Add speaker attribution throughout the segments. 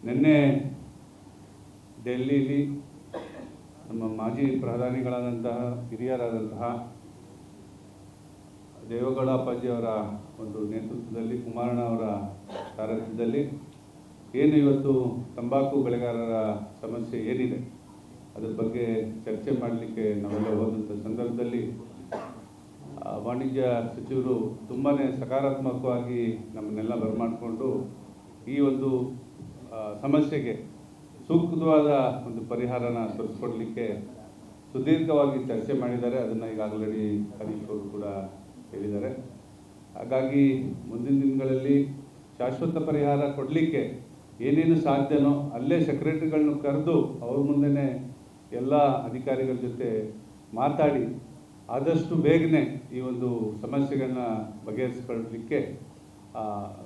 Speaker 1: ನಿನ್ನೆ ಡೆಲ್ಲಿಲಿ ನಮ್ಮ ಮಾಜಿ ಪ್ರಧಾನಿಗಳಾದಂತಹ ಹಿರಿಯರಾದಂತಹ ದೇವೇಗೌಡ ಅಪ್ಪಾಜಿಯವರ ಒಂದು ನೇತೃತ್ವದಲ್ಲಿ, ಕುಮಾರಣ್ಣ ಅವರ ಸಾರಥ್ಯದಲ್ಲಿ ಏನು ಇವತ್ತು ತಂಬಾಕು ಬೆಳೆಗಾರರ ಸಮಸ್ಯೆ ಏನಿದೆ ಅದ್ರ ಬಗ್ಗೆ ಚರ್ಚೆ ಮಾಡಲಿಕ್ಕೆ ನಾವೆಲ್ಲ ಹೋದಂಥ ಸಂದರ್ಭದಲ್ಲಿ ವಾಣಿಜ್ಯ ಸಚಿವರು ತುಂಬಾ ಸಕಾರಾತ್ಮಕವಾಗಿ ನಮ್ಮನ್ನೆಲ್ಲ ಬರಮಾಡಿಕೊಂಡು ಈ ಒಂದು ಸಮಸ್ಯೆಗೆ ಸೂಕ್ತವಾದ ಒಂದು ಪರಿಹಾರನ ತೋರಿಸ್ಕೊಡ್ಲಿಕ್ಕೆ ಸುದೀರ್ಘವಾಗಿ ಚರ್ಚೆ ಮಾಡಿದ್ದಾರೆ. ಅದನ್ನು ಈಗ ಆಲ್ರೆಡಿ ಹರೀಶ್ ಅವರು ಕೂಡ ಹೇಳಿದ್ದಾರೆ. ಹಾಗಾಗಿ ಮುಂದಿನ ದಿನಗಳಲ್ಲಿ ಶಾಶ್ವತ ಪರಿಹಾರ ಕೊಡಲಿಕ್ಕೆ ಏನೇನು ಸಾಧ್ಯನೋ ಅಲ್ಲೇ ಸೆಕ್ರೆಟರಿಗಳನ್ನ ಕರೆದು ಅವ್ರ ಮುಂದೆನೇ ಎಲ್ಲ ಅಧಿಕಾರಿಗಳ ಜೊತೆ ಮಾತಾಡಿ ಆದಷ್ಟು ಬೇಗನೆ ಈ ಒಂದು ಸಮಸ್ಯೆಗಳನ್ನ ಬಗೆಹರಿಸಿಕೊಳ್ಳಲಿಕ್ಕೆ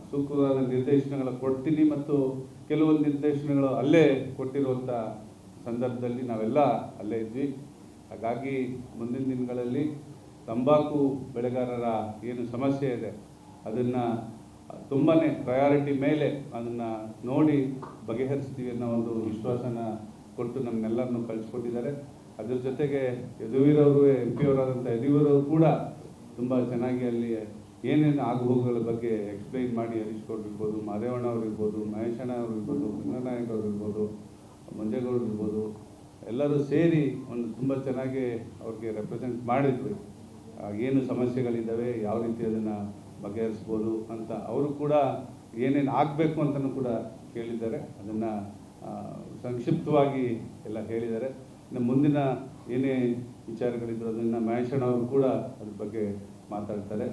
Speaker 1: ಸೂಕ್ತವಾದ ನಿರ್ದೇಶನಗಳ ಕೊಡ್ತೀನಿ. ಮತ್ತು ಕೆಲವೊಂದು ನಿರ್ದೇಶನಗಳು ಅಲ್ಲೇ ಕೊಟ್ಟಿರುವಂಥ ಸಂದರ್ಭದಲ್ಲಿ ನಾವೆಲ್ಲ ಅಲ್ಲೇ ಇದ್ವಿ. ಹಾಗಾಗಿ ಮುಂದಿನ ದಿನಗಳಲ್ಲಿ ತಂಬಾಕು ಬೆಳೆಗಾರರ ಏನು ಸಮಸ್ಯೆ ಇದೆ ಅದನ್ನು ತುಂಬಾ ಪ್ರಯಾರಿಟಿ ಮೇಲೆ ಅದನ್ನು ನೋಡಿ ಬಗೆಹರಿಸ್ತೀವಿ ಅನ್ನೋ ಒಂದು ವಿಶ್ವಾಸನ ಕೊಟ್ಟು ನಮ್ಮನ್ನೆಲ್ಲರನ್ನು ಕಳಿಸ್ಕೊಟ್ಟಿದ್ದಾರೆ. ಅದ್ರ ಜೊತೆಗೆ ಯದುವೀರವರು MP ಅವರಾದಂಥ ಯದುವೀರವರು ಕೂಡ ತುಂಬ ಚೆನ್ನಾಗಿ ಅಲ್ಲಿ ಏನೇನು ಆಗುಹೋಗುಗಳ ಬಗ್ಗೆ ಎಕ್ಸ್ಪ್ಲೈನ್ ಮಾಡಿ ಹರೀಶ್ ಗೌಡ್ರು ಇರ್ಬೋದು, ಮಾದೇವಣ್ಣ ಅವರು ಇರ್ಬೋದು, ಮಹೇಶಣ್ಣ ಅವರು ಇರ್ಬೋದು, ರಂಗನಾಯಕ್ ಅವರು ಇರ್ಬೋದು, ಮಂಜೇಗೌಡರು ಇರ್ಬೋದು, ಎಲ್ಲರೂ ಸೇರಿ ಒಂದು ತುಂಬ ಚೆನ್ನಾಗಿ ಅವ್ರಿಗೆ ರೆಪ್ರೆಸೆಂಟ್ ಮಾಡಿದ್ವಿ. ಏನು ಸಮಸ್ಯೆಗಳಿದ್ದಾವೆ, ಯಾವ ರೀತಿ ಅದನ್ನು ಬಗೆಹರಿಸ್ಬೋದು ಅಂತ ಅವರು ಕೂಡ ಏನೇನು ಆಗಬೇಕು ಅಂತಲೂ ಕೂಡ ಕೇಳಿದ್ದಾರೆ. ಅದನ್ನು ಸಂಕ್ಷಿಪ್ತವಾಗಿ ಎಲ್ಲ ಹೇಳಿದ್ದಾರೆ. ಇನ್ನು ಮುಂದಿನ ಏನೇ ವಿಚಾರಗಳಿದ್ರು ಅದನ್ನು ಮಹೇಶಣ್ಣ ಅವರು ಕೂಡ ಅದ್ರ ಬಗ್ಗೆ ಮಾತಾಡ್ತಾರೆ.